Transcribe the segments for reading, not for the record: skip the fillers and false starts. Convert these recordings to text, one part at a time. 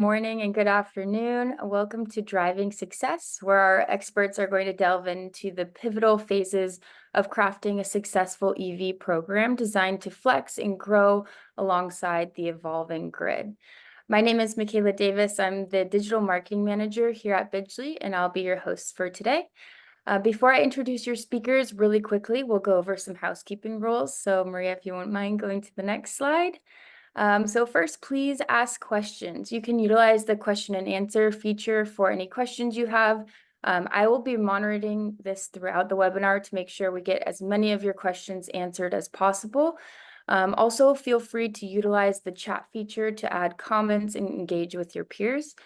Morning and good afternoon. Welcome to Driving Success, where our experts are going to delve into the pivotal phases of crafting a successful EV program designed to flex and grow alongside the evolving grid. My name is Michaela Davis. I'm the Digital Marketing Manager here at Bidgely, and I'll be your host for today. Before I introduce your speakers really quickly, we'll go over some housekeeping rules. So Maria, if you wouldn't mind going to the next slide. So first, please ask questions. You can utilize the question and answer feature for any questions you have. I will be monitoring this throughout the webinar to make sure we get as many of your questions answered as possible. Also, feel free to utilize the chat feature to add comments and engage with your peers.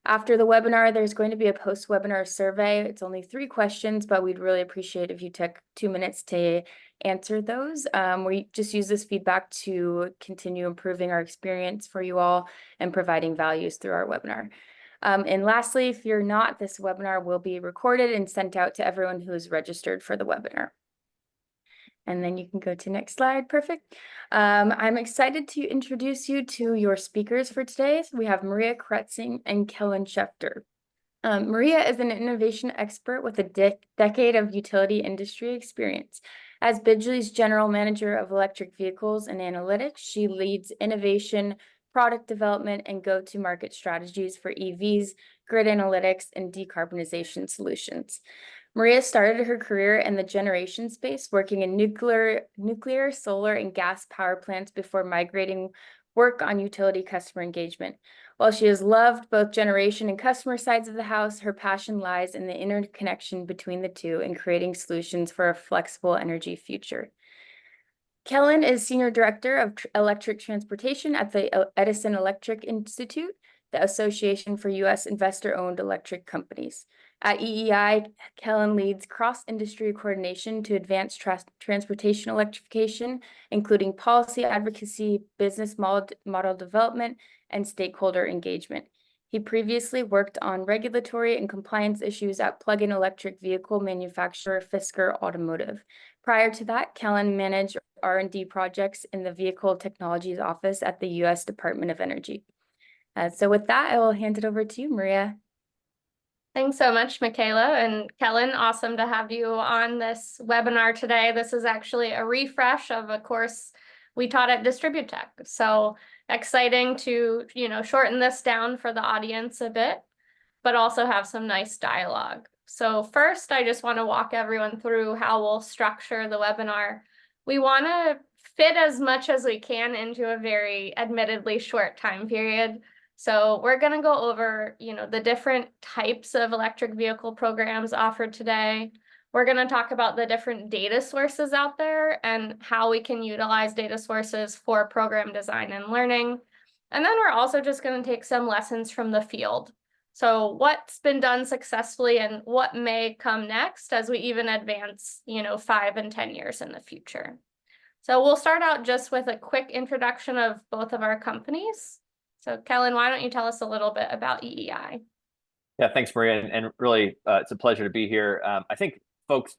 After the webinar, there's going to be a post-webinar survey. It's only 3 questions, but we'd really appreciate if you took 2 minutes to answer those. We just use this feedback to continue improving our experience for you all and providing values through our webinar. And lastly, fear not, this webinar will be recorded and sent out to everyone who is registered for the webinar. And then you can go to next slide. Perfect. I'm excited to introduce you to your speakers for today. So we have Maria Kretzing and Kellen Schefter. Maria is an innovation expert with a decade of utility industry experience. As Bidgely's General Manager of Electric Vehicles and Analytics, she leads innovation, product development, and go-to-market strategies for EVs, grid analytics, and decarbonization solutions. Maria started her career in the generation space, working in nuclear, solar, and gas power plants before migrating work on utility customer engagement. While she has loved both generation and customer sides of the house, her passion lies in the interconnection between the two and creating solutions for a flexible energy future. Kellen is Senior Director of Electric Transportation at the Edison Electric Institute, the Association for U.S. Investor-Owned Electric Companies. At EEI, Kellen leads cross-industry coordination to advance transportation electrification, including policy advocacy, business model development, and stakeholder engagement. He previously worked on regulatory and compliance issues at plug-in electric vehicle manufacturer Fisker Automotive. Prior to that, Kellen managed R&D projects in the Vehicle Technologies Office at the U.S. Department of Energy. So with that, I will hand it over to you, Maria. Thanks so much, Michaela and Kellen. Awesome to have you on this webinar today. This is actually a refresh of a course we taught at Distribute Tech. So exciting to, shorten this down for the audience a bit, but also have some nice dialogue. So first, I just want to walk everyone through how we'll structure the webinar. We want to fit as much as we can into a very admittedly short time period. So we're going to go over, the different types of electric vehicle programs offered today. We're going to talk about the different data sources out there and how we can utilize data sources for program design and learning. And then we're also just going to take some lessons from the field. So what's been done successfully and what may come next as we even advance, 5 and 10 years in the future. So we'll start out just with a quick introduction of both of our companies. So Kellen, why don't you tell us a little bit about EEI? Yeah, thanks, Maria. And really, it's a pleasure to be here. I think folks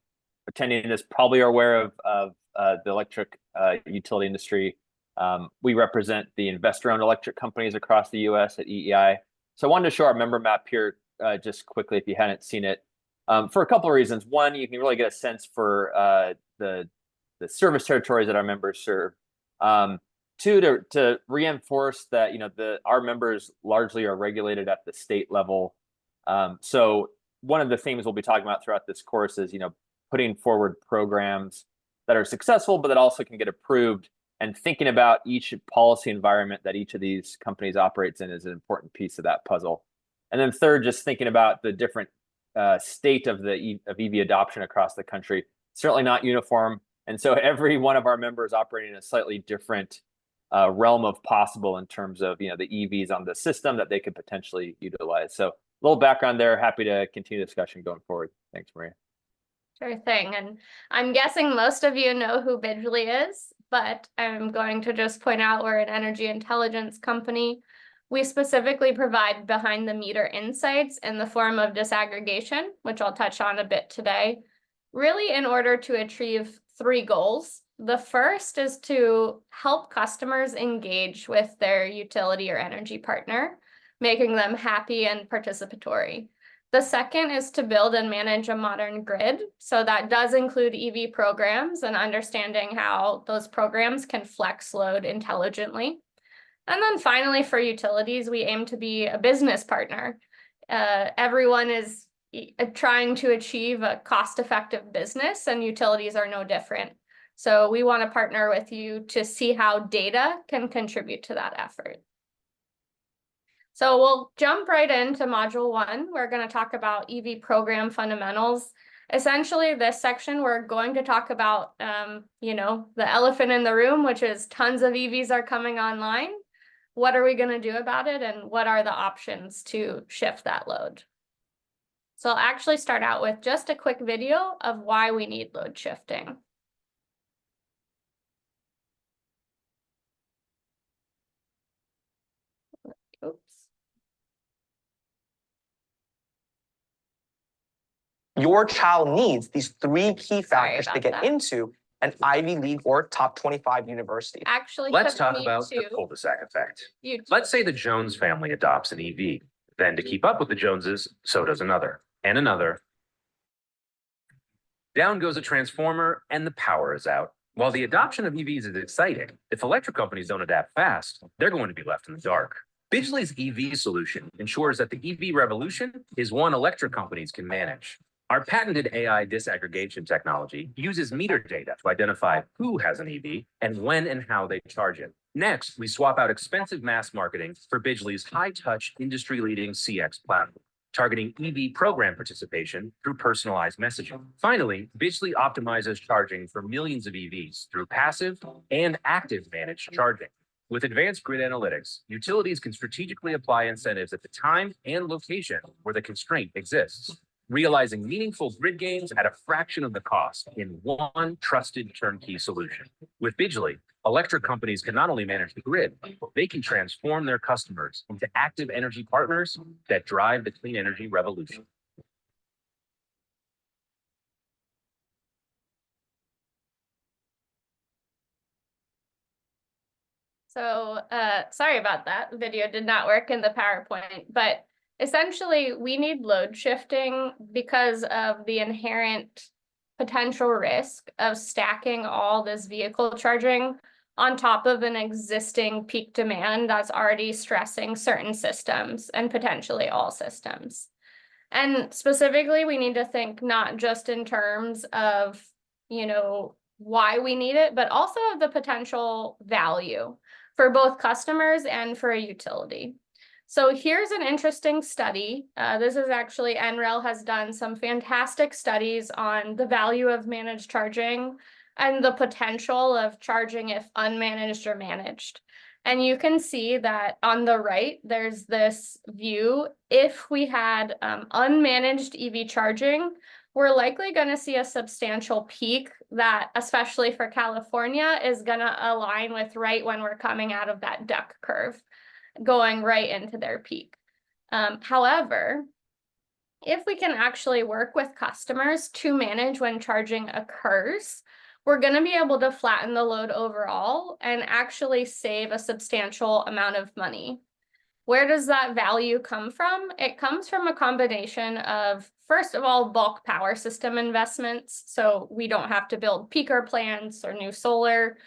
attending this probably are aware of the electric utility industry. We represent the investor-owned electric companies across the U.S. at EEI. So I wanted to show our member map here just quickly if you hadn't seen it. For a couple of reasons. One, you can really get a sense for the service territories that our members serve. 2, to reinforce that our members largely are regulated at the state level. So one of the themes we'll be talking about throughout this course is putting forward programs that are successful, but that also can get approved. And thinking about each policy environment that each of these companies operates in is an important piece of that puzzle. And then third, just thinking about the different state of EV adoption across the country. Certainly not uniform, and so every one of our members operating in a slightly different realm of possible in terms of the EVs on the system that they could potentially utilize. So a little background there. Happy to continue discussion going forward. Thanks, Maria. Sure thing. And I'm guessing most of you know who Bidgely is, but I'm going to just point out we're an energy intelligence company. We specifically provide behind the meter insights in the form of disaggregation, which I'll touch on a bit today, really in order to achieve 3 goals. The first is to help customers engage with their utility or energy partner making them happy and participatory. The second is to build and manage a modern grid. So that does include EV programs and understanding how those programs can flex load intelligently. And then finally, for utilities, we aim to be a business partner. Everyone is trying to achieve a cost-effective business, and utilities are no different. So we want to partner with you to see how data can contribute to that effort. So we'll jump right into module 1. We're going to talk about EV program fundamentals. Essentially, this section, we're going to talk about, the elephant in the room, which is tons of EVs are coming online. What are we going to do about it? And what are the options to shift that load? So I'll actually start out with just a quick video of why we need load shifting. Oops. Your child needs these 3 key factors to about get that. into an Ivy League or top 25 university. Actually, Let's put talk me about the to cul-de-sac effect. you. Let's say the Jones family adopts an EV. Then to keep up with the Joneses, so does another, and another. Down goes a transformer and the power is out. While the adoption of EVs is exciting, if electric companies don't adapt fast, they're going to be left in the dark. Bidgely's EV solution ensures that the EV revolution is one electric companies can manage. Our patented AI disaggregation technology uses meter data to identify who has an EV and when and how they charge it. Next, we swap out expensive mass marketing for Bidgely's high-touch, industry-leading CX platform, targeting EV program participation through personalized messaging. Finally, Bidgely optimizes charging for millions of EVs through passive and active managed charging. With advanced grid analytics, utilities can strategically apply incentives at the time and location where the constraint exists, realizing meaningful grid gains at a fraction of the cost in one trusted turnkey solution. With Bidgely, electric companies can not only manage the grid, but they can transform their customers into active energy partners that drive the clean energy revolution. So sorry about that. The video did not work in the PowerPoint, but essentially we need load shifting because of the inherent potential risk of stacking all this vehicle charging on top of an existing peak demand that's already stressing certain systems and potentially all systems. And specifically, we need to think not just in terms of, why we need it, but also of the potential value for both customers and for a utility. So here's an interesting study. This is actually, NREL has done some fantastic studies on the value of managed charging and the potential of charging if unmanaged or managed. And you can see that on the right, there's this view. If we had unmanaged EV charging, we're likely going to see a substantial peak that, especially for California, is going to align with right when we're coming out of that duck curve, going right into their peak. However, if we can actually work with customers to manage when charging occurs, we're going to be able to flatten the load overall and actually save a substantial amount of money. Where does that value come from? It comes from a combination of, first of all, bulk power system investments. So we don't have to build peaker plants or new solar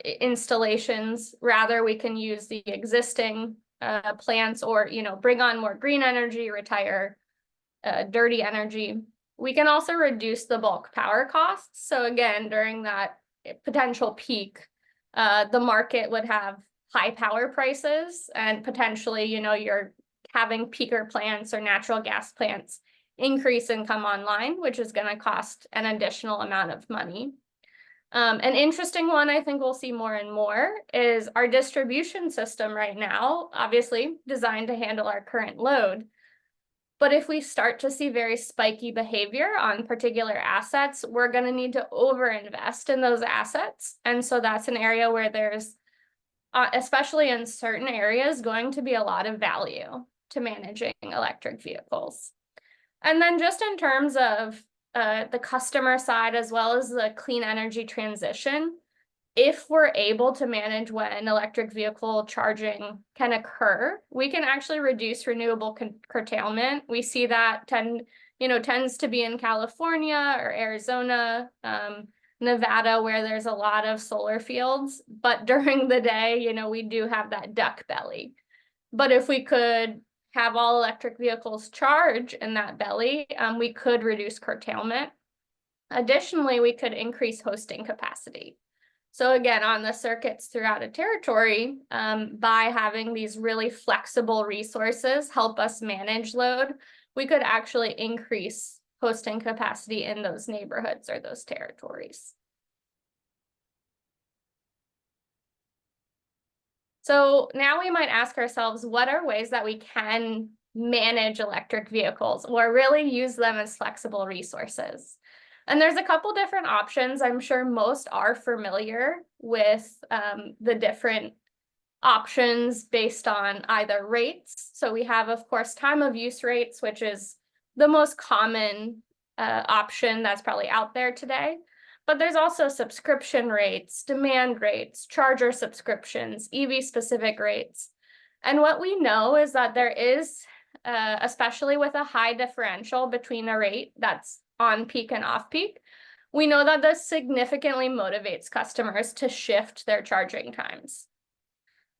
installations. Rather, we can use the existing plants or, bring on more green energy, retire dirty energy. We can also reduce the bulk power costs. So again, during that potential peak, the market would have high power prices and potentially, you're having peaker plants or natural gas plants increase and come online, which is going to cost an additional amount of money. An interesting one I think we'll see more and more is our distribution system right now, obviously designed to handle our current load. But if we start to see very spiky behavior on particular assets, we're going to need to overinvest in those assets. And so that's an area where there's, especially in certain areas, going to be a lot of value to managing electric vehicles. And then just in terms of the customer side, as well as the clean energy transition, if we're able to manage when electric vehicle charging can occur, we can actually reduce renewable curtailment. We see that tends to be in California or Arizona, Nevada, where there's a lot of solar fields, but during the day, we do have that duck belly. But if we could have all electric vehicles charge in that belly, we could reduce curtailment. Additionally, we could increase hosting capacity. So again, on the circuits throughout a territory, by having these really flexible resources help us manage load, we could actually increase hosting capacity in those neighborhoods or those territories. So now we might ask ourselves, what are ways that we can manage electric vehicles or really use them as flexible resources? And there's a couple different options. I'm sure most are familiar with the different options based on either rates. So we have, of course, time of use rates, which is the most common option that's probably out there today. But there's also subscription rates, demand rates, charger subscriptions, EV specific rates. And what we know is that there is, especially with a high differential between a rate that's on peak and off peak, we know that this significantly motivates customers to shift their charging times.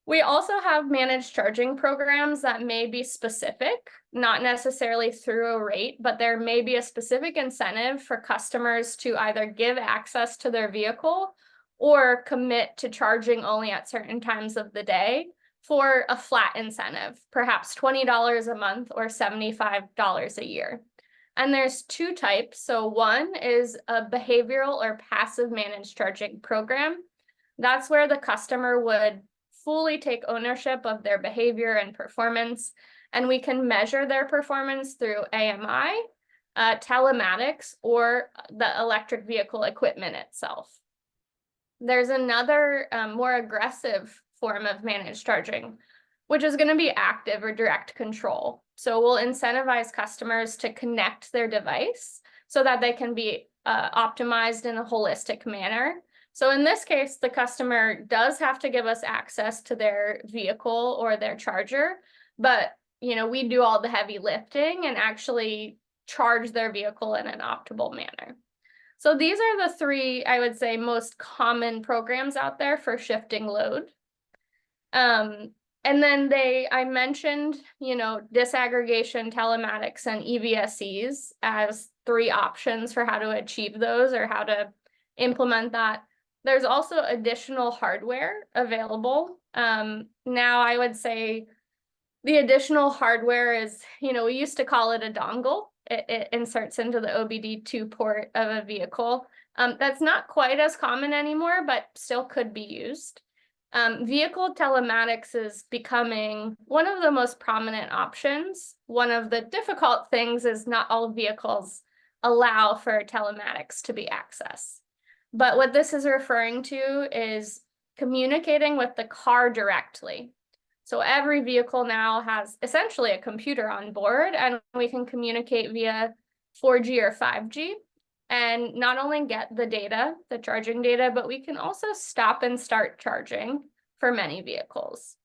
We also have managed charging programs that may be specific, not necessarily through a rate, but there may be a specific incentive for customers to either give access to their vehicle or commit to charging only at certain times of the day for a flat incentive, perhaps $20 a month or $75 a year. And there's two types. So one is a behavioral or passive managed charging program. That's where the customer would fully take ownership of their behavior and performance, and we can measure their performance through AMI, telematics, or the electric vehicle equipment itself. There's another more aggressive form of managed charging, which is going to be active or direct control. So we'll incentivize customers to connect their device so that they can be optimized in a holistic manner. So in this case, the customer does have to give us access to their vehicle or their charger, but we do all the heavy lifting and actually charge their vehicle in an optimal manner. So these are the three, I would say, most common programs out there for shifting load. And then I mentioned, disaggregation, telematics, and EVSEs as three options for how to achieve those or how to implement that. There's also additional hardware available. Now I would say the additional hardware is, we used to call it a dongle. It inserts into the OBD2 port of a vehicle. That's not quite as common anymore, but still could be used. Vehicle telematics is becoming one of the most prominent options. One of the difficult things is not all vehicles allow for telematics to be accessed. But what this is referring to is communicating with the car directly. So every vehicle now has essentially a computer on board, and we can communicate via 4G or 5G and not only get the data, the charging data, but we can also stop and start charging for many vehicles.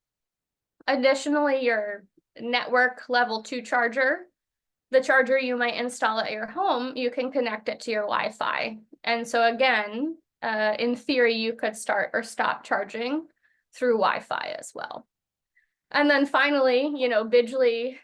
Additionally, your network level 2 charger, the charger you might install at your home, you can connect it to your Wi-Fi. And so again, in theory, you could start or stop charging through Wi-Fi as well. And then finally, Bidgely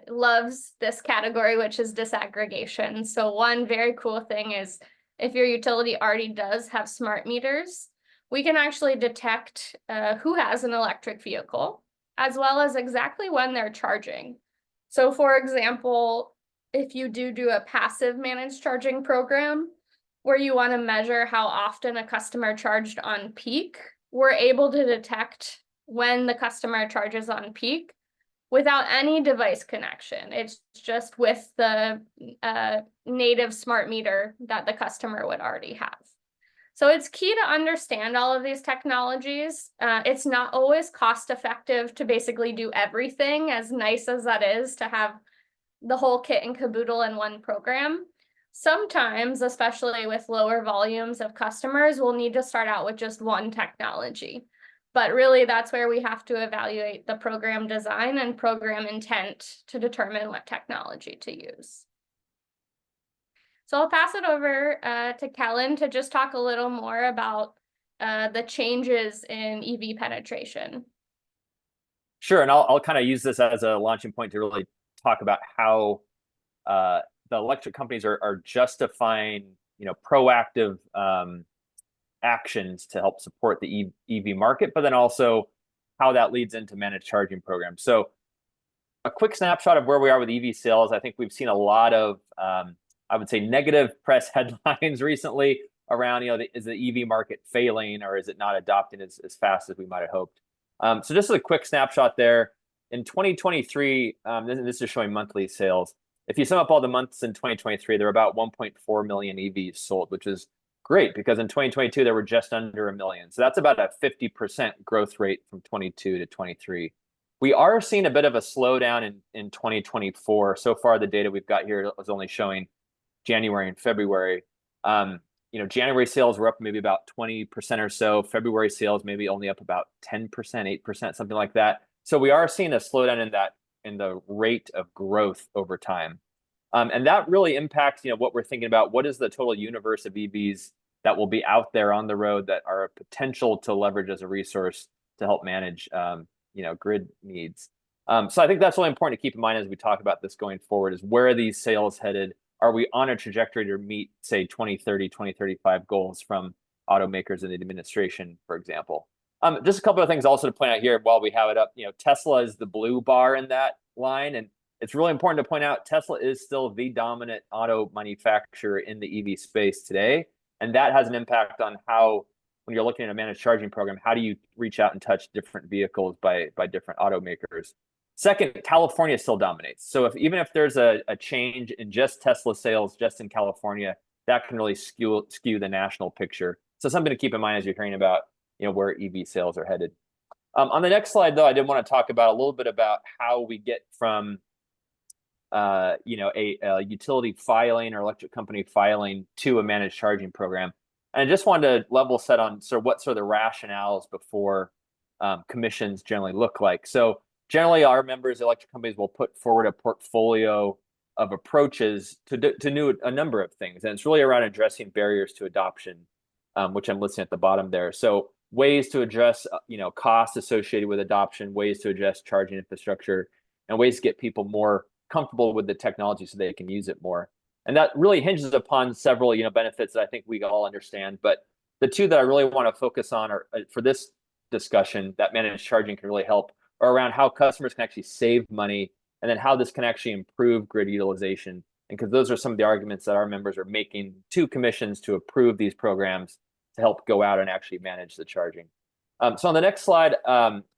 loves this category, which is disaggregation. So one very cool thing is if your utility already does have smart meters, we can actually detect who has an electric vehicle, as well as exactly when they're charging. So for example, if you do a passive managed charging program, where you want to measure how often a customer charged on peak, we're able to detect when the customer charges on peak without any device connection. It's just with the native smart meter that the customer would already have. So it's key to understand all of these technologies. It's not always cost effective to basically do everything, as nice as that is to have the whole kit and caboodle in one program. Sometimes, especially with lower volumes of customers, we'll need to start out with just one technology. But really, that's where we have to evaluate the program design and program intent to determine what technology to use. So I'll pass it over to Kellen to just talk a little more about the changes in EV penetration. Sure, and I'll kind of use this as a launching point to really talk about how the electric companies are justifying, proactive actions to help support the EV market, but then also how that leads into managed charging programs. So a quick snapshot of where we are with EV sales. I think we've seen a lot of, I would say, negative press headlines recently around, is the EV market failing, or is it not adopting as fast as we might have hoped? So just as a quick snapshot there, in 2023, this is showing monthly sales. If you sum up all the months in 2023, there were about 1.4 million EVs sold, which is great because in 2022, there were just under a million. So that's about a 50% growth rate from 22 to 23. We are seeing a bit of a slowdown in 2024. So far, the data we've got here is only showing January and February. January sales were up maybe about 20% or so. February sales maybe only up about 10%, 8%, something like that. So we are seeing a slowdown in the rate of growth over time. And that really impacts, what we're thinking about. What is the total universe of EVs that will be out there on the road that are a potential to leverage as a resource to help manage, grid needs? So I think that's really important to keep in mind as we talk about this going forward, is where are these sales headed? Are we on a trajectory to meet, say, 2030, 2035 goals from automakers and the administration, for example? Just a couple of things also to point out here while we have it up. Tesla is the blue bar in that line, and it's really important to point out Tesla is still the dominant auto manufacturer in the EV space today, and that has an impact on how, when you're looking at a managed charging program, how do you reach out and touch different vehicles by different automakers? Second, California still dominates. So even if there's a change in just Tesla sales just in California, that can really skew the national picture. So something to keep in mind as you're hearing about where EV sales are headed. On the next slide, though, I did want to talk about a little bit about how we get from a utility filing or electric company filing to a managed charging program. And I just wanted to level set on what the rationales before commissions generally look like. So generally, our members, electric companies, will put forward a portfolio of approaches to do a number of things. And it's really around addressing barriers to adoption, which I'm listing at the bottom there. So ways to address, costs associated with adoption, ways to address charging infrastructure, and ways to get people more comfortable with the technology so they can use it more. And that really hinges upon several, benefits that I think we all understand. But the two that I really want to focus on are, for this discussion, that managed charging can really help, are around how customers can actually save money, and then how this can actually improve grid utilization. And because those are some of the arguments that our members are making to commissions to approve these programs to help go out and actually manage the charging. So on the next slide,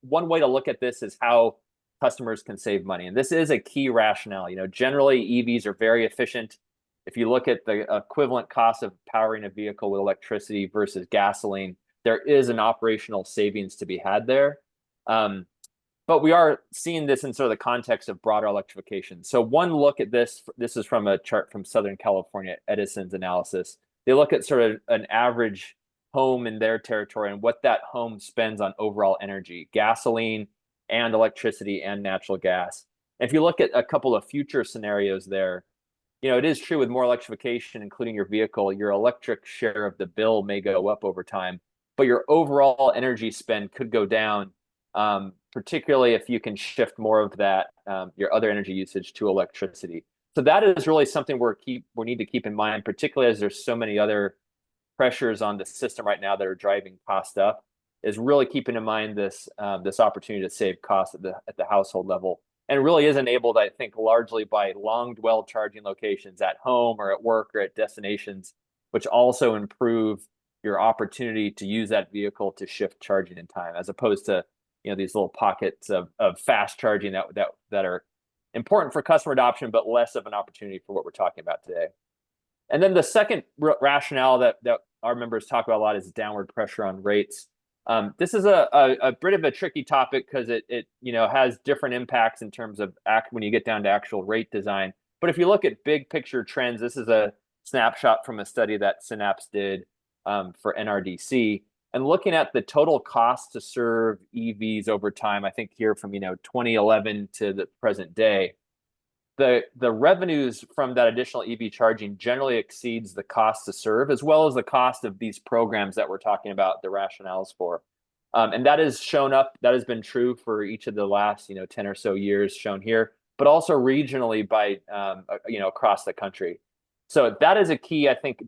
one way to look at this is how customers can save money. And this is a key rationale. Generally, EVs are very efficient. If you look at the equivalent cost of powering a vehicle with electricity versus gasoline, there is an operational savings to be had there. But we are seeing this in the context of broader electrification. So one look at this is from a chart from Southern California, Edison's analysis. They look at an average home in their territory and what that home spends on overall energy, gasoline and electricity and natural gas. And if you look at a couple of future scenarios there, it is true with more electrification, including your vehicle, your electric share of the bill may go up over time, but your overall energy spend could go down, particularly if you can shift more of that, your other energy usage, to electricity. So that is really something we need to keep in mind, particularly as there's so many other pressures on the system right now that are driving cost up, is really keeping in mind this opportunity to save costs at the household level. And it really is enabled, I think, largely by long dwell charging locations at home or at work or at destinations, which also improve your opportunity to use that vehicle to shift charging in time, as opposed to these little pockets of fast charging that are important for customer adoption, but less of an opportunity for what we're talking about today. And then the second rationale that our members talk about a lot is downward pressure on rates. This is a bit of a tricky topic because it has different impacts in terms of when you get down to actual rate design. But if you look at big picture trends, this is a snapshot from a study that Synapse did for NRDC, and looking at the total cost to serve EVs over time. I think here from 2011 to the present day, the revenues from that additional EV charging generally exceeds the cost to serve, as well as the cost of these programs that we're talking about, the rationales for. And that has shown up, that has been true for each of the last 10 or so years shown here, but also regionally by across the country. So that is a key, I think,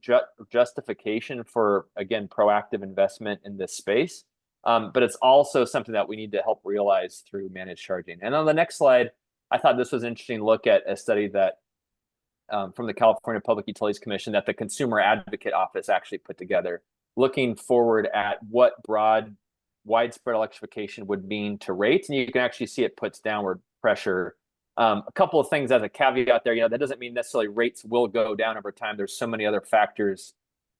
justification for, again, proactive investment in this space. But it's also something that we need to help realize through managed charging. And on the next slide, I thought this was an interesting look at a study that from the California Public Utilities Commission that the Consumer Advocate Office actually put together, looking forward at what widespread electrification would mean to rates. And you can actually see it puts downward pressure. A couple of things as a caveat there, that doesn't mean necessarily rates will go down over time. There's so many other factors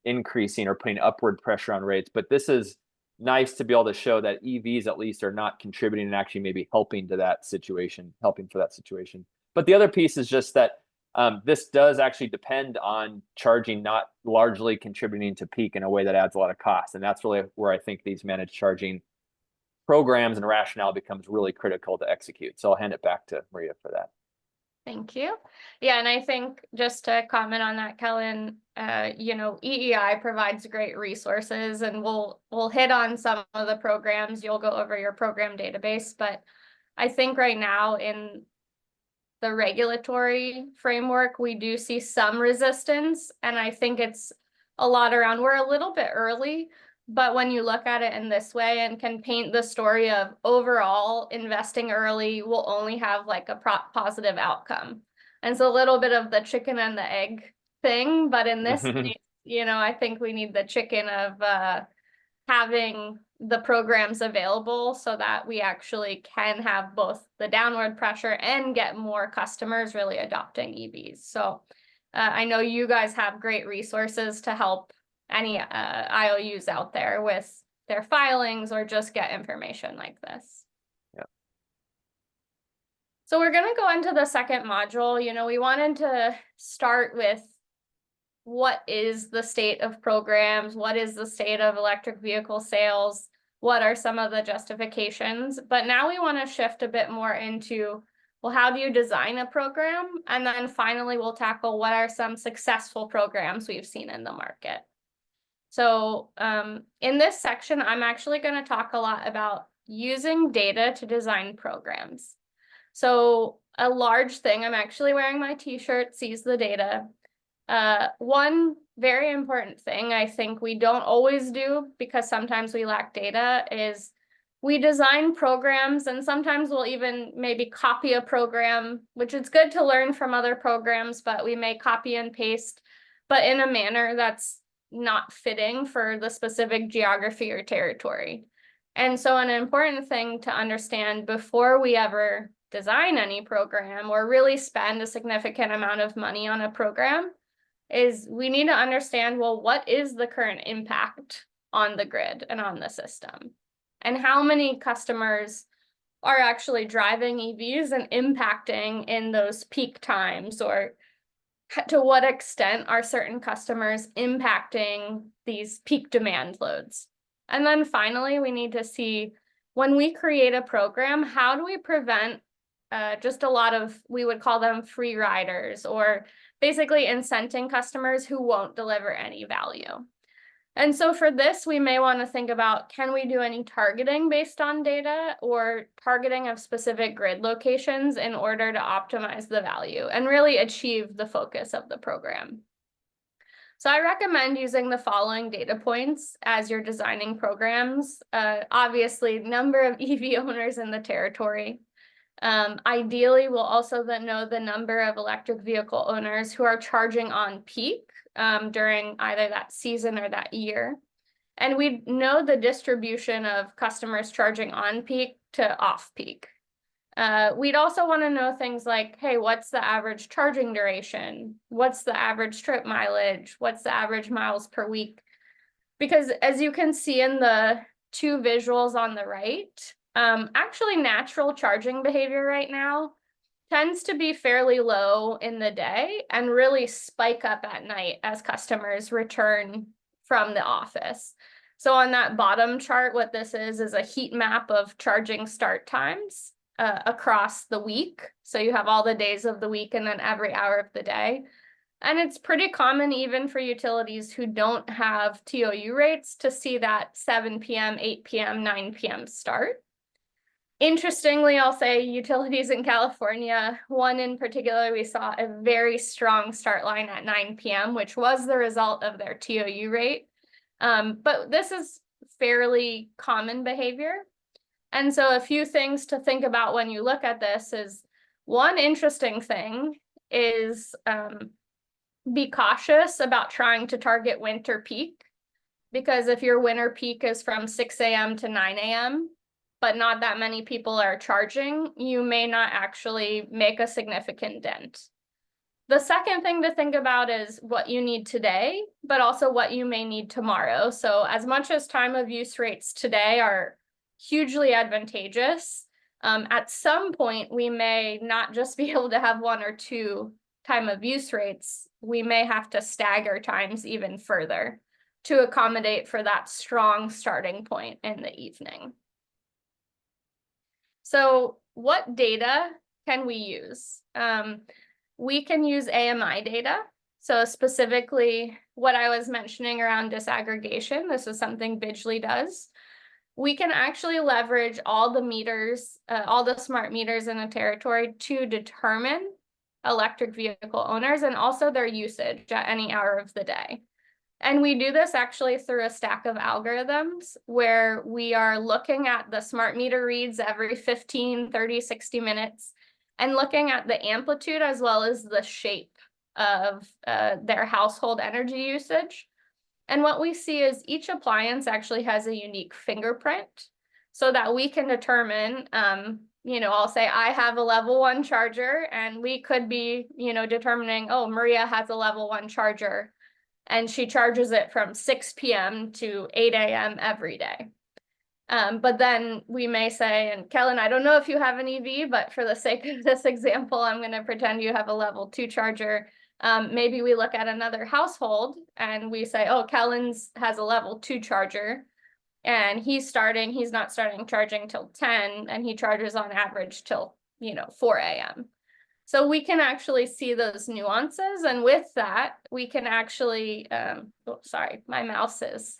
increasing or putting upward pressure on rates. But this is nice to be able to show that EVs at least are not contributing and actually maybe helping for that situation. But the other piece is just that this does actually depend on charging not largely contributing to peak in a way that adds a lot of cost. And that's really where I think these managed charging programs and rationale becomes really critical to execute. So I'll hand it back to Maria for that. Thank you. Yeah, and I think just to comment on that, Kellen, EEI provides great resources, and we'll hit on some of the programs. You'll go over your program database, but I think right now in the regulatory framework, we do see some resistance, and I think it's a lot around, we're a little bit early, but when you look at it in this way and can paint the story of overall investing early will only have like a positive outcome. And so a little bit of the chicken and the egg thing, but in this case, I think we need the chicken of having the programs available so that we actually can have both the downward pressure and get more customers really adopting EVs. So I know you guys have great resources to help any IOUs out there with their filings or just get information like this. Yeah. So we're going to go into the second module. We wanted to start with what is the state of programs? What is the state of electric vehicle sales? What are some of the justifications? But now we want to shift a bit more into, well, how do you design a program? And then finally, we'll tackle what are some successful programs we've seen in the market. So in this section, I'm actually going to talk a lot about using data to design programs. So a large thing, I'm actually wearing my t-shirt, Seize the Data. One very important thing I think we don't always do because sometimes we lack data is we design programs, and sometimes we'll even maybe copy a program, which is good to learn from other programs, but we may copy and paste, but in a manner that's not fitting for the specific geography or territory. And so an important thing to understand before we ever design any program or really spend a significant amount of money on a program is we need to understand, well, what is the current impact on the grid and on the system? And how many customers are actually driving EVs and impacting in those peak times, or to what extent are certain customers impacting these peak demand loads? And then finally, we need to see when we create a program, how do we prevent just a lot of, we would call them free riders, or basically incenting customers who won't deliver any value. And so for this, we may want to think about, can we do any targeting based on data or targeting of specific grid locations in order to optimize the value and really achieve the focus of the program? So I recommend using the following data points as you're designing programs. Obviously, number of EV owners in the territory. Ideally, we'll also then know the number of electric vehicle owners who are charging on peak during either that season or that year. And we know the distribution of customers charging on peak to off peak. We'd also want to know things like, hey, what's the average charging duration? What's the average trip mileage? What's the average miles per week? Because as you can see in the two visuals on the right, actually natural charging behavior right now tends to be fairly low in the day and really spike up at night as customers return from the office. So on that bottom chart, what this is a heat map of charging start times across the week. So you have all the days of the week and then every hour of the day. And it's pretty common even for utilities who don't have TOU rates to see that 7 p.m., 8 p.m., 9 p.m. start. Interestingly, I'll say utilities in California, one in particular, we saw a very strong start line at 9 p.m., which was the result of their TOU rate. But this is fairly common behavior. And so a few things to think about when you look at this is, one interesting thing is be cautious about trying to target winter peak, because if your winter peak is from 6 a.m. to 9 a.m., but not that many people are charging, you may not actually make a significant dent. The second thing to think about is what you need today, but also what you may need tomorrow. So as much as time of use rates today are hugely advantageous, at some point we may not just be able to have 1 or 2 time of use rates. We may have to stagger times even further to accommodate for that strong starting point in the evening. So what data can we use? We can use AMI data. So specifically what I was mentioning around disaggregation, this is something Bidgely does. We can actually leverage all the meters, all the smart meters in the territory to determine electric vehicle owners and also their usage at any hour of the day. And we do this actually through a stack of algorithms where we are looking at the smart meter reads every 15, 30, 60 minutes and looking at the amplitude as well as the shape of their household energy usage. And what we see is each appliance actually has a unique fingerprint so that we can determine, I'll say I have a level 1 charger and we could be, determining, oh, Maria has a level 1 charger and she charges it from 6 p.m. to 8 a.m. every day. But then we may say, and Kellen, I don't know if you have an EV, but for the sake of this example, I'm going to pretend you have a level 2 charger. Maybe we look at another household and we say, oh, Kellen's has a level 2 charger and he's not starting charging till 10 and he charges on average till, 4 a.m. So we can actually see those nuances. And with that, we can actually, sorry, my mouse is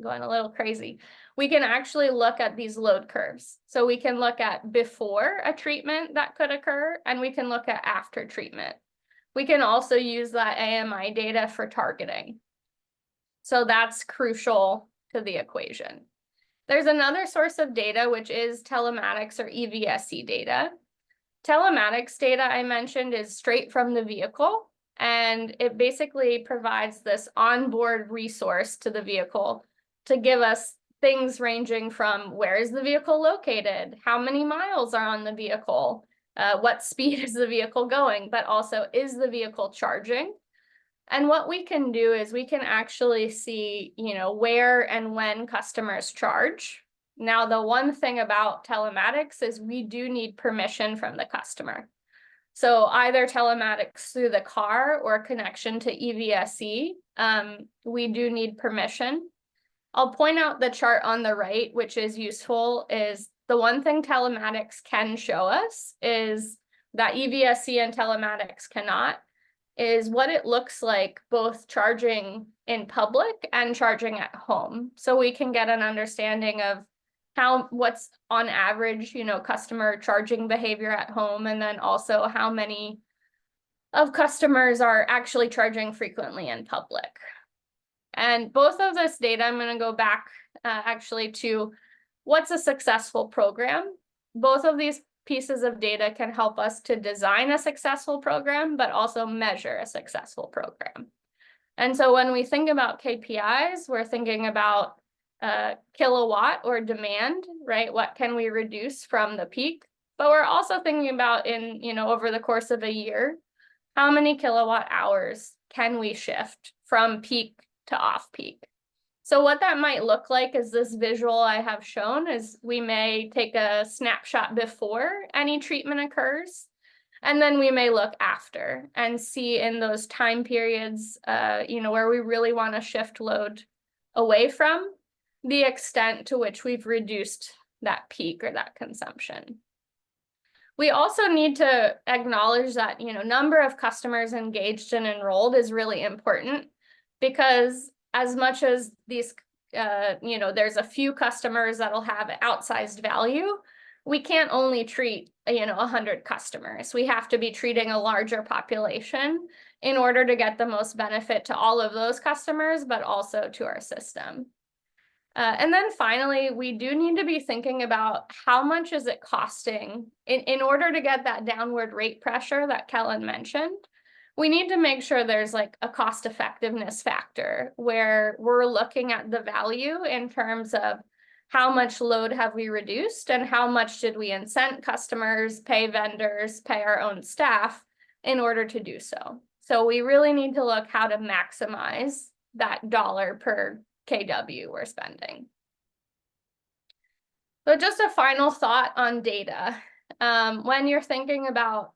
going a little crazy. We can actually look at these load curves. So we can look at before a treatment that could occur, and we can look at after treatment. We can also use that AMI data for targeting. So that's crucial to the equation. There's another source of data, which is telematics or EVSE data. Telematics data I mentioned is straight from the vehicle, and it basically provides this onboard resource to the vehicle to give us things ranging from where is the vehicle located, how many miles are on the vehicle, what speed is the vehicle going, but also is the vehicle charging. And what we can do is we can actually see, where and when customers charge. Now, the one thing about telematics is we do need permission from the customer. So either telematics through the car or connection to EVSE, we do need permission. I'll point out the chart on the right, which is useful, is the one thing telematics can show us is that EVSE and telematics cannot, is what it looks like both charging in public and charging at home. So we can get an understanding of what's on average, customer charging behavior at home, and then also how many of customers are actually charging frequently in public. And both of this data, I'm going to go back actually to what's a successful program. Both of these pieces of data can help us to design a successful program, but also measure a successful program. And so when we think about KPIs, we're thinking about kilowatt or demand, right? What can we reduce from the peak? But we're also thinking about over the course of a year, how many kilowatt hours can we shift from peak to off peak? So what that might look like is this visual I have shown is we may take a snapshot before any treatment occurs. And then we may look after and see in those time periods, where we really want to shift load away from, the extent to which we've reduced that peak or that consumption. We also need to acknowledge that, number of customers engaged and enrolled is really important, because as much as these, there's a few customers that'll have outsized value, we can't only treat, 100 customers. We have to be treating a larger population in order to get the most benefit to all of those customers, but also to our system. And then finally, we do need to be thinking about how much is it costing in order to get that downward rate pressure that Kellen mentioned. We need to make sure there's like a cost effectiveness factor where we're looking at the value in terms of how much load have we reduced and how much did we incent customers, pay vendors, pay our own staff in order to do so. So we really need to look how to maximize that dollar per KW we're spending. But just a final thought on data. When you're thinking about,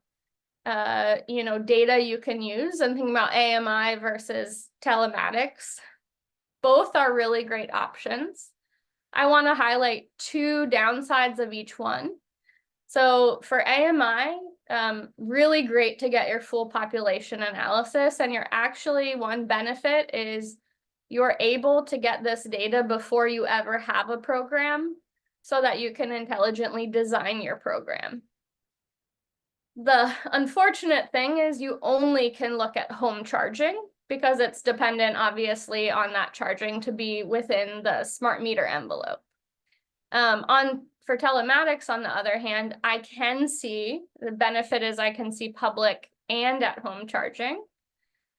data you can use and thinking about AMI versus telematics, both are really great options. I want to highlight two downsides of each one. So for AMI, really great to get your full population analysis, and one benefit is you're able to get this data before you ever have a program so that you can intelligently design your program. The unfortunate thing is you only can look at home charging because it's dependent, obviously, on that charging to be within the smart meter envelope. For telematics, on the other hand, I can see, the benefit is I can see public and at-home charging.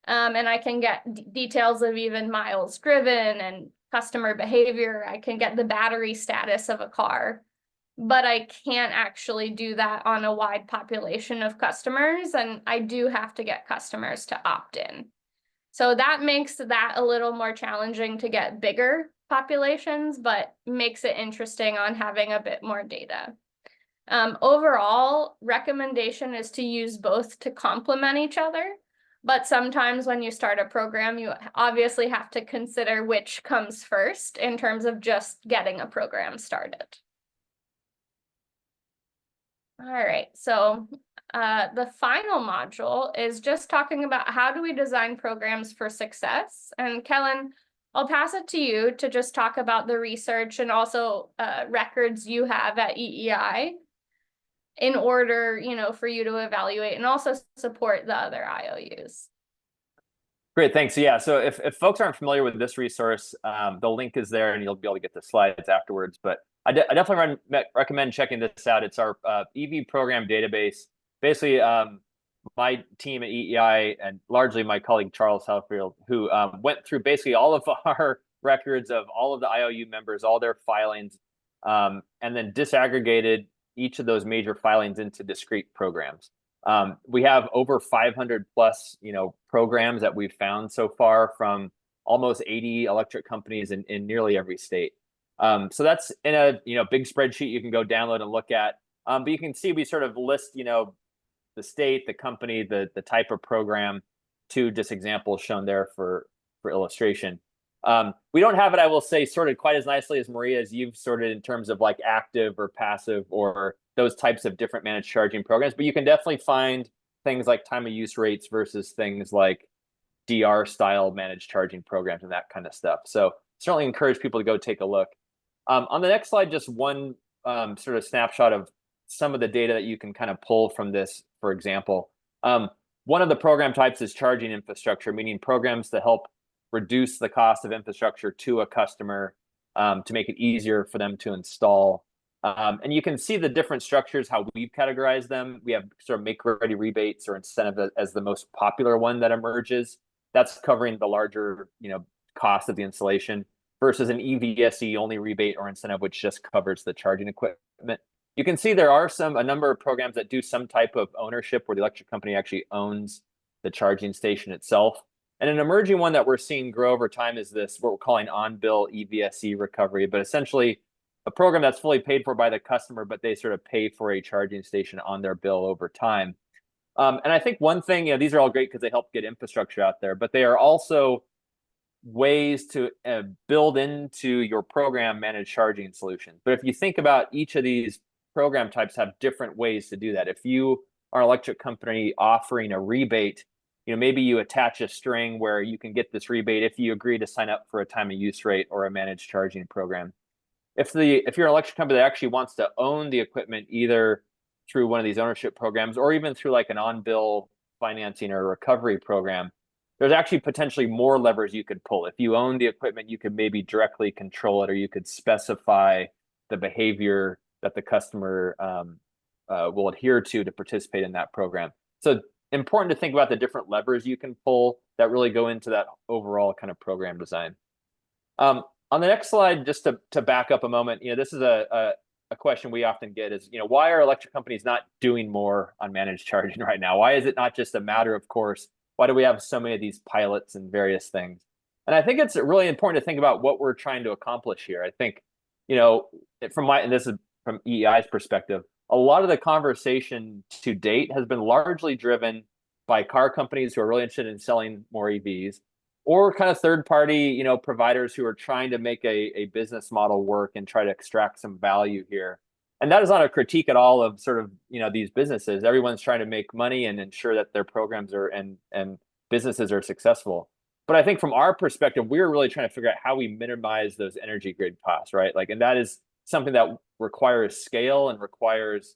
And I can get details of even miles driven and customer behavior. I can get the battery status of a car, but I can't actually do that on a wide population of customers. And I do have to get customers to opt in. So that makes that a little more challenging to get bigger populations, but makes it interesting on having a bit more data. Overall, recommendation is to use both to complement each other. But sometimes when you start a program, you obviously have to consider which comes first in terms of just getting a program started. All right, so the final module is just talking about how do we design programs for success. And Kellen, I'll pass it to you to just talk about the research and also records you have at EEI in order, for you to evaluate and also support the other IOUs. Great, thanks. Yeah, so if folks aren't familiar with this resource, the link is there and you'll be able to get the slides afterwards. But I definitely recommend checking this out. It's our EV program database. Basically, my team at EEI and largely my colleague Charles Helfield, who went through basically all of our records of all of the IOU members, all their filings, and then disaggregated each of those major filings into discrete programs. We have over 500 plus, programs that we've found so far from almost 80 electric companies in nearly every state. So that's in a big spreadsheet you can go download and look at. But you can see we sort of list, the state, the company, the type of program, two just examples shown there for illustration. We don't have it, I will say, sorted quite as nicely as Maria, as you've sorted in terms of like active or passive or those types of different managed charging programs. But you can definitely find things like time of use rates versus things like DR style managed charging programs and that kind of stuff. So certainly encourage people to go take a look. On the next slide, just one sort of snapshot of some of the data that you can kind of pull from this, for example. One of the program types is charging infrastructure, meaning programs to help reduce the cost of infrastructure to a customer to make it easier for them to install. And you can see the different structures, how we've categorized them. We have sort of make-ready rebates or incentive as the most popular one that emerges. That's covering the larger, cost of the installation versus an EVSE only rebate or incentive, which just covers the charging equipment. You can see there are a number of programs that do some type of ownership where the electric company actually owns the charging station itself. And an emerging one that we're seeing grow over time is this, what we're calling on-bill EVSE recovery, but essentially a program that's fully paid for by the customer, but they sort of pay for a charging station on their bill over time. And I think one thing, these are all great because they help get infrastructure out there, but they are also ways to build into your program managed charging solutions. But if you think about each of these program types have different ways to do that. If you are an electric company offering a rebate, maybe you attach a string where you can get this rebate if you agree to sign up for a time of use rate or a managed charging program. If you're an electric company that actually wants to own the equipment, either through one of these ownership programs or even through like an on-bill financing or recovery program, there's actually potentially more levers you could pull. If you own the equipment, you could maybe directly control it, or you could specify the behavior that the customer will adhere to participate in that program. So important to think about the different levers you can pull that really go into that overall kind of program design. On the next slide, just to back up a moment, this is a question we often get is, why are electric companies not doing more on managed charging right now? Why is it not just a matter of course? Why do we have so many of these pilots and various things? And I think it's really important to think about what we're trying to accomplish here. I think, and this is from EEI's perspective, a lot of the conversation to date has been largely driven by car companies who are really interested in selling more EVs, or kind of third-party, providers who are trying to make a business model work and try to extract some value here. And that is not a critique at all of sort of, these businesses. Everyone's trying to make money and ensure that their programs are and businesses are successful. But I think from our perspective, we're really trying to figure out how we minimize those energy grid costs, right? And that is something that requires scale and requires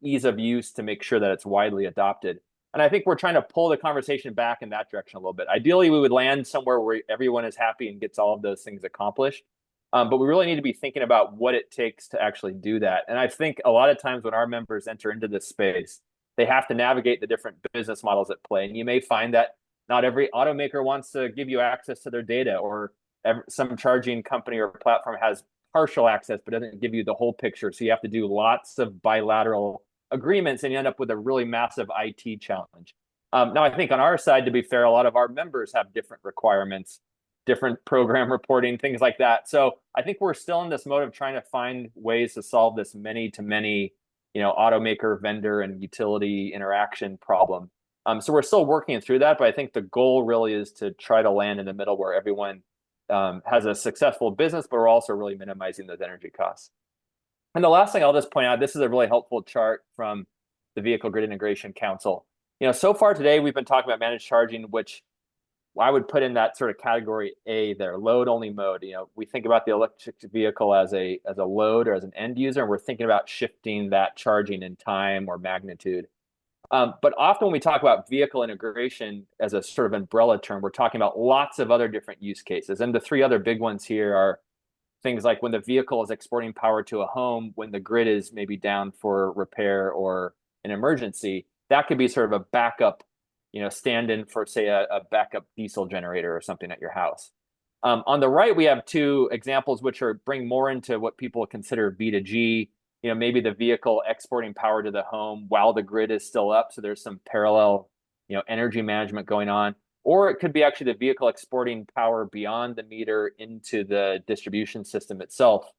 ease of use to make sure that it's widely adopted. And I think we're trying to pull the conversation back in that direction a little bit. Ideally, we would land somewhere where everyone is happy and gets all of those things accomplished. But we really need to be thinking about what it takes to actually do that. And I think a lot of times when our members enter into this space, they have to navigate the different business models at play. And you may find that not every automaker wants to give you access to their data, or some charging company or platform has partial access but doesn't give you the whole picture. So you have to do lots of bilateral agreements and you end up with a really massive IT challenge. Now, I think on our side, to be fair, a lot of our members have different requirements, different program reporting, things like that. So I think we're still in this mode of trying to find ways to solve this many-to-many, automaker, vendor, and utility interaction problem. So we're still working through that, but I think the goal really is to try to land in the middle where everyone has a successful business, but we're also really minimizing those energy costs. And the last thing I'll just point out, this is a really helpful chart from the Vehicle Grid Integration Council. So far today, we've been talking about managed charging, which I would put in that sort of category A there, load-only mode. We think about the electric vehicle as a load or as an end user, and we're thinking about shifting that charging in time or magnitude. But often when we talk about vehicle integration as a sort of umbrella term, we're talking about lots of other different use cases. And the three other big ones here are things like when the vehicle is exporting power to a home, when the grid is maybe down for repair or an emergency. That could be sort of a backup, stand-in for, say, a backup diesel generator or something at your house. On the right, we have two examples which bring more into what people consider V2G. Maybe the vehicle exporting power to the home while the grid is still up. So there's some parallel, energy management going on. Or it could be actually the vehicle exporting power beyond the meter into the distribution system itself.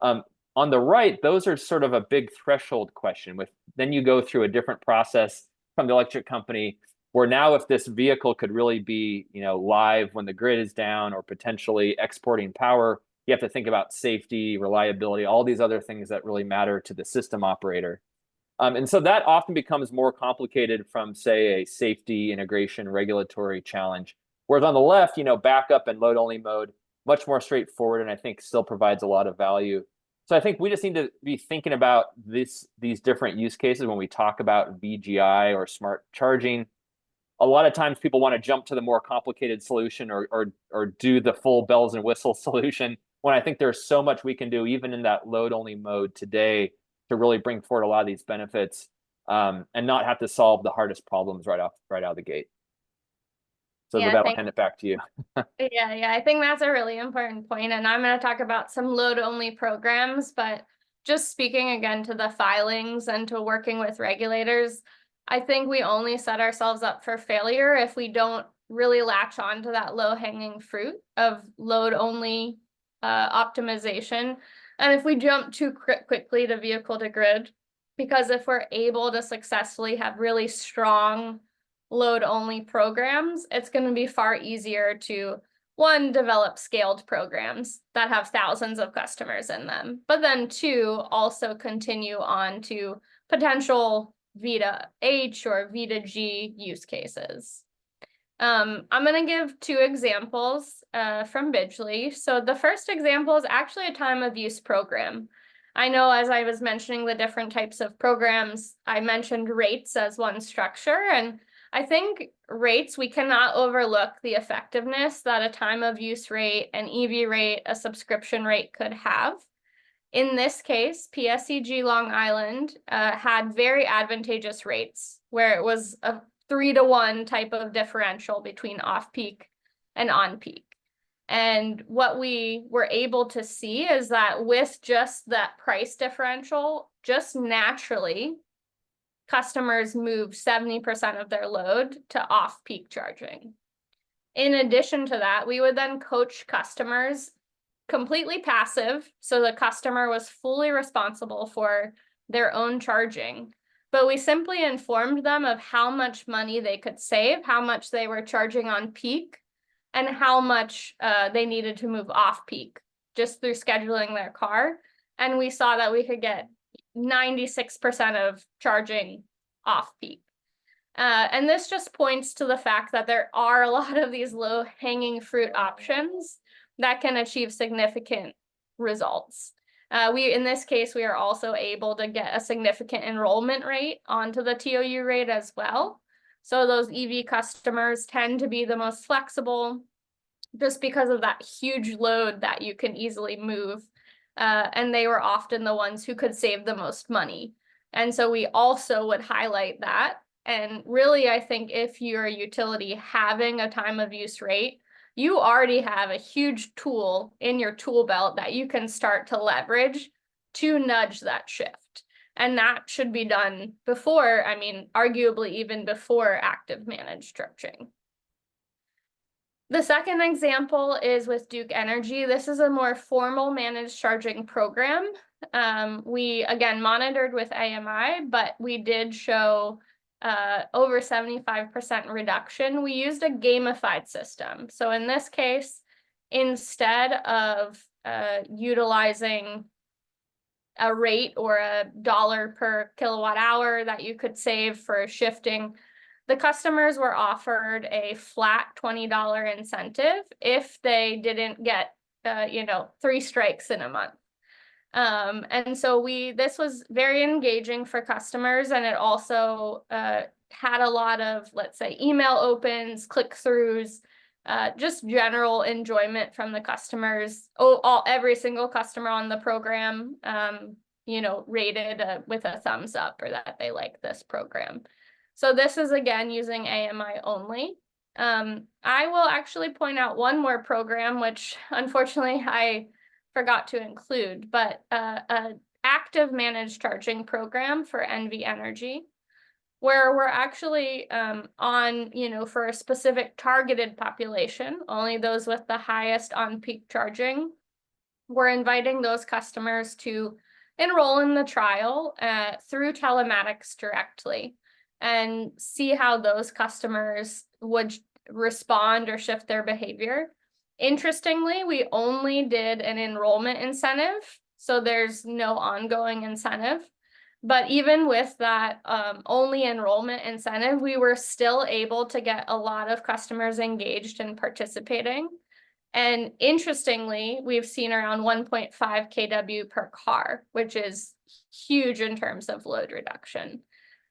On the right, those are sort of a big threshold question. Then you go through a different process from the electric company, where now if this vehicle could really be live when the grid is down or potentially exporting power, you have to think about safety, reliability, all these other things that really matter to the system operator. And so that often becomes more complicated from, say, a safety, integration, regulatory challenge. Whereas on the left, backup and load-only mode, much more straightforward, and I think still provides a lot of value. So I think we just need to be thinking about these different use cases when we talk about VGI or smart charging. A lot of times people want to jump to the more complicated solution or do the full bells and whistles solution, when I think there's so much we can do even in that load-only mode today to really bring forward a lot of these benefits and not have to solve the hardest problems right out of the gate. So with that, I'll hand it back to you. Yeah, I think that's a really important point. And I'm going to talk about some load-only programs, but just speaking again to the filings and to working with regulators, I think we only set ourselves up for failure if we don't really latch on to that low-hanging fruit of load-only optimization. And if we jump too quickly to vehicle to grid, because if we're able to successfully have really strong load-only programs, it's going to be far easier to, one, develop scaled programs that have thousands of customers in them, but then two, also continue on to potential Vita H or Vita G use cases. I'm going to give two examples from Bidgely. So the first example is actually a time of use program. I know as I was mentioning the different types of programs, I mentioned rates as one structure, and I think rates, we cannot overlook the effectiveness that a time of use rate, an EV rate, a subscription rate could have. In this case, PSEG Long Island had very advantageous rates where it was a 3-to-1 type of differential between off-peak and on-peak. And what we were able to see is that with just that price differential, just naturally, customers move 70% of their load to off-peak charging. In addition to that, we would then coach customers completely passive, so the customer was fully responsible for their own charging. But we simply informed them of how much money they could save, how much they were charging on peak, and how much they needed to move off peak just through scheduling their car. And we saw that we could get 96% of charging off peak. And this just points to the fact that there are a lot of these low-hanging fruit options that can achieve significant results. In this case, we are also able to get a significant enrollment rate onto the TOU rate as well. So those EV customers tend to be the most flexible just because of that huge load that you can easily move. And they were often the ones who could save the most money. And so we also would highlight that. And really, I think if you're a utility having a time of use rate, you already have a huge tool in your tool belt that you can start to leverage to nudge that shift. And that should be done before, I mean, arguably even before active managed charging. The second example is with Duke Energy. This is a more formal managed charging program. We, again, monitored with AMI, but we did show over 75% reduction. We used a gamified system. So in this case, instead of utilizing a rate or $1 per kilowatt hour that you could save for shifting, the customers were offered a flat $20 incentive if they didn't get 3 strikes in a month. And so this was very engaging for customers, and it also had a lot of, let's say, email opens, click-throughs, just general enjoyment from the customers. Every single customer on the program, rated with a thumbs up or that they like this program. So this is, again, using AMI only. I will actually point out one more program, which unfortunately I forgot to include, but an active managed charging program for NV Energy, where we're actually for a specific targeted population, only those with the highest on-peak charging. We're inviting those customers to enroll in the trial through telematics directly and see how those customers would respond or shift their behavior. Interestingly, we only did an enrollment incentive, so there's no ongoing incentive. But even with that only enrollment incentive, we were still able to get a lot of customers engaged and participating. And interestingly, we've seen around 1.5 kW per car, which is huge in terms of load reduction.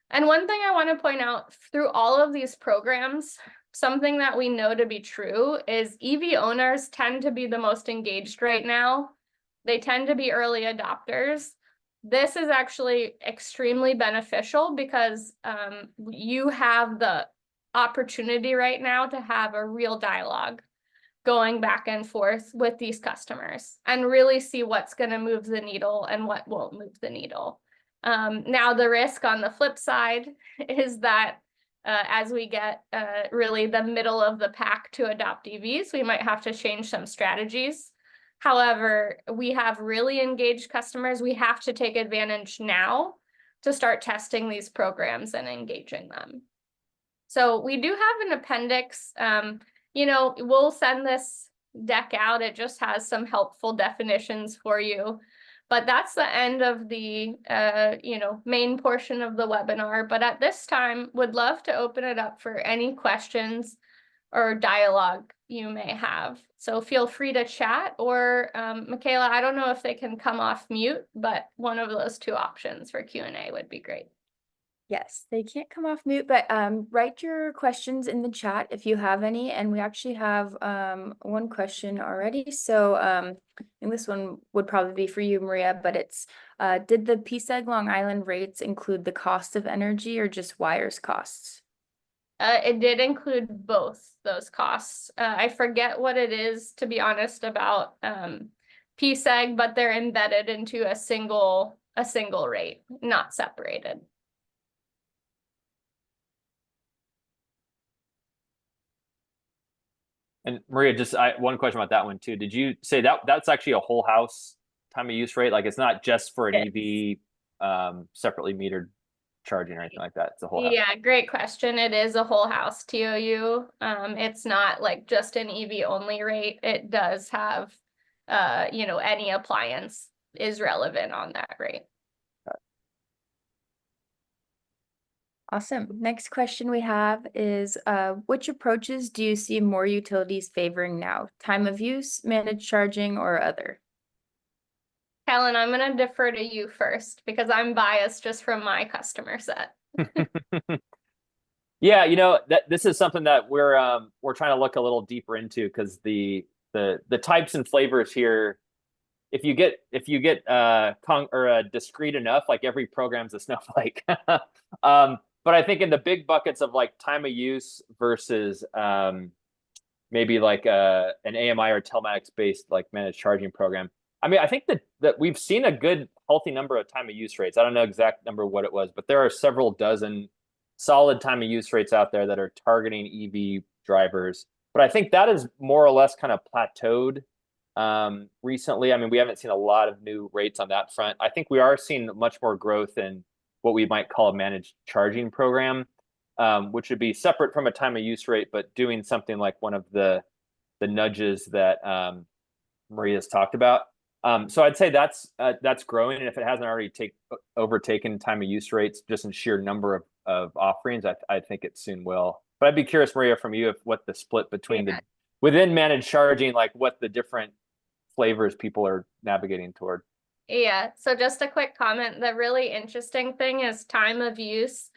And one thing I want to point out through all of these programs, something that we know to be true is EV owners tend to be the most engaged right now. They tend to be early adopters. This is actually extremely beneficial because you have the opportunity right now to have a real dialogue going back and forth with these customers and really see what's going to move the needle and what won't move the needle. Now, the risk on the flip side is that as we get really the middle of the pack to adopt EVs, we might have to change some strategies. However, we have really engaged customers. We have to take advantage now to start testing these programs and engaging them. So we do have an appendix. You know, we'll send this deck out. It just has some helpful definitions for you. But that's the end of the, you know, main portion of the webinar. But at this time, would love to open it up for any questions or dialogue you may have. So feel free to chat, or Michaela, I don't know if they can come off mute, but one of those two options for Q&A would be great. Yes, they can't come off mute, but write your questions in the chat if you have any. And we actually have one question already. So and this one would probably be for you, Maria, but it's did the PSEG Long Island rates include the cost of energy or just wires costs? It did include both those costs. I forget what it is, to be honest, about PSEG, but they're embedded into a single rate, not separated. And Maria, just one question about that one too. Did you say that that's actually a whole house time of use rate? Like it's not just for an EV separately metered charging or anything like that. It's a whole house. Yeah, great question. It is a whole house TOU. It's not like just an EV only rate. It does have, you know, any appliance is relevant on that rate. Awesome. Next question we have is, which approaches do you see more utilities favoring now? Time of use, managed charging, or other? Kellen, I'm going to defer to you first because I'm biased just from my customer set. Yeah, you know, this is something that we're trying to look a little deeper into, because the types and flavors here, if you get discrete enough, like every program's a snowflake. But I think in the big buckets of like time of use versus maybe like an AMI or telematics based like managed charging program, I mean, I think that we've seen a good healthy number of time of use rates. I don't know exact number of what it was, but there are several dozen solid time of use rates out there that are targeting EV drivers. But I think that is more or less kind of plateaued recently. I mean, we haven't seen a lot of new rates on that front. I think we are seeing much more growth in what we might call a managed charging program, which would be separate from a time of use rate, but doing something like one of the nudges that Maria's talked about. So I'd say that's growing, and if it hasn't already overtaken time of use rates just in sheer number of offerings, I think it soon will. But I'd be curious, Maria, from you, what the split between within managed charging, like what the different flavors people are navigating toward. Yeah, so just a quick comment. The really interesting thing is time of use.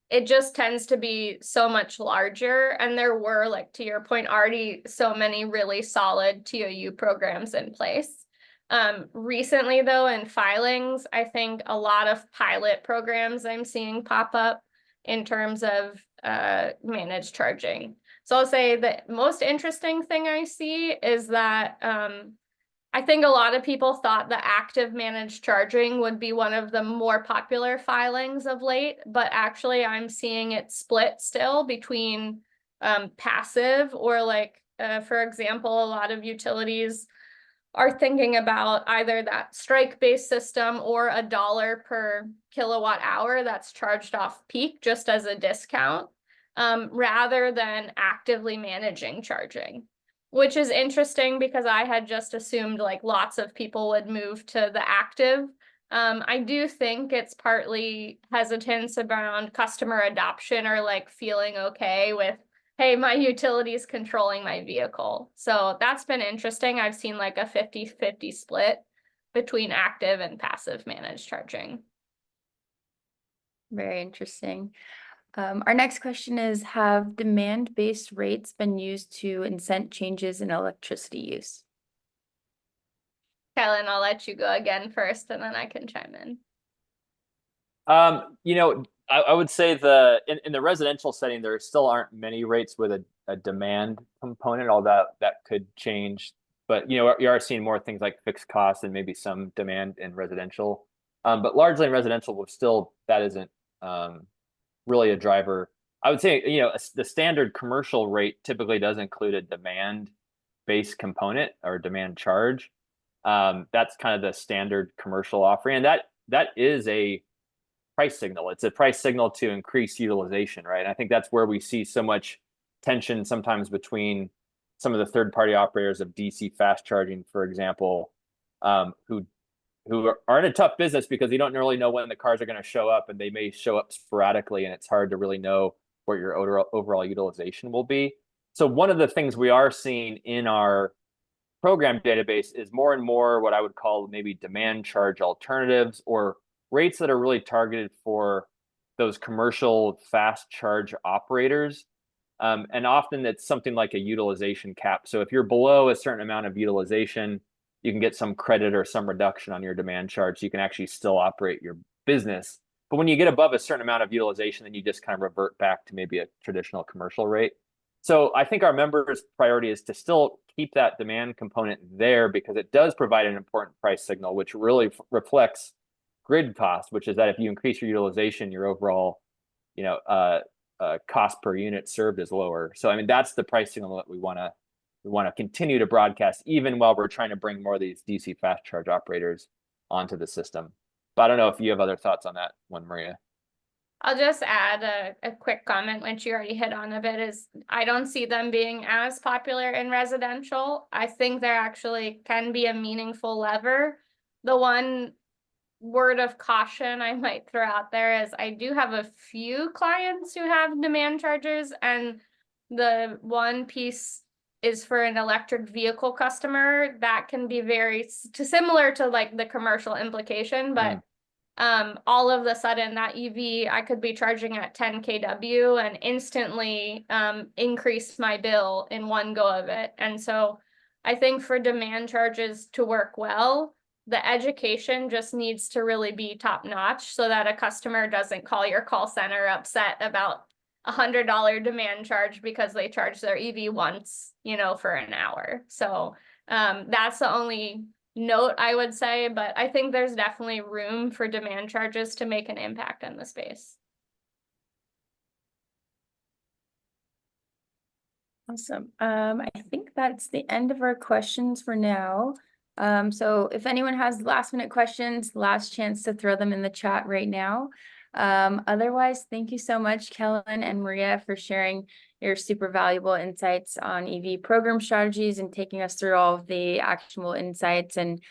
It just tends to be so much larger. And there were, like, to your point, already so many really solid TOU programs in place. Recently, though, in filings, I think a lot of pilot programs I'm seeing pop up in terms of managed charging. So I'll say the most interesting thing I see is that I think a lot of people thought the active managed charging would be one of the more popular filings of late, but actually I'm seeing it split still between passive or like, for example, a lot of utilities are thinking about either that strike-based system or $1 per kilowatt hour that's charged off peak just as a discount, rather than actively managing charging. Which is interesting because I had just assumed like lots of people would move to the active. I do think it's partly hesitance around customer adoption or like feeling okay with, hey, my utility is controlling my vehicle. So that's been interesting. I've seen like a 50-50 split between active and passive managed charging. Very interesting. Our next question is, have demand-based rates been used to incent changes in electricity use? Kellen, I'll let you go again first and then I can chime in. You know, I would say in the residential setting, there still aren't many rates with a demand component, although that could change. But, you know, you are seeing more things like fixed costs and maybe some demand in residential. But largely in residential, that isn't really a driver. I would say, you know, the standard commercial rate typically does include a demand-based component or demand charge. That's kind of the standard commercial offering, and that is price signal. It's a price signal to increase utilization, right? And I think that's where we see so much tension sometimes between some of the third-party operators of DC fast charging, for example, who are in a tough business because you don't really know when the cars are going to show up, and they may show up sporadically, and it's hard to really know what your overall utilization will be. So one of the things we are seeing in our program database is more and more what I would call maybe demand charge alternatives, or rates that are really targeted for those commercial fast charge operators. And often it's something like a utilization cap. So if you're below a certain amount of utilization, you can get some credit or some reduction on your demand charge. So you can actually still operate your business. But when you get above a certain amount of utilization, then you just kind of revert back to maybe a traditional commercial rate. So I think our members' priority is to still keep that demand component there, because it does provide an important price signal, which really reflects grid cost, which is that if you increase your utilization, your overall, cost per unit served is lower. So I mean, that's the price signal that we want to continue to broadcast, even while we're trying to bring more of these DC fast charge operators onto the system. But I don't know if you have other thoughts on that one, Maria. I'll just add a quick comment, which you already hit on a bit, is I don't see them being as popular in residential. I think there actually can be a meaningful lever. The one word of caution I might throw out there is I do have a few clients who have demand chargers, and the one piece is for an electric vehicle customer that can be very similar to like the commercial implication, but all of a sudden that EV, I could be charging at 10 kW and instantly increase my bill in one go of it. And so I think for demand charges to work well, the education just needs to really be top notch so that a customer doesn't call your call center upset about $100 demand charge because they charged their EV once, for an hour. So that's the only note I would say, but I think there's definitely room for demand charges to make an impact in the space. Awesome. I think that's the end of our questions for now. So if anyone has last minute questions, last chance to throw them in the chat right now. Otherwise, thank you so much, Kellen and Maria, for sharing your super valuable insights on EV program strategies and taking us through all of the actionable insights and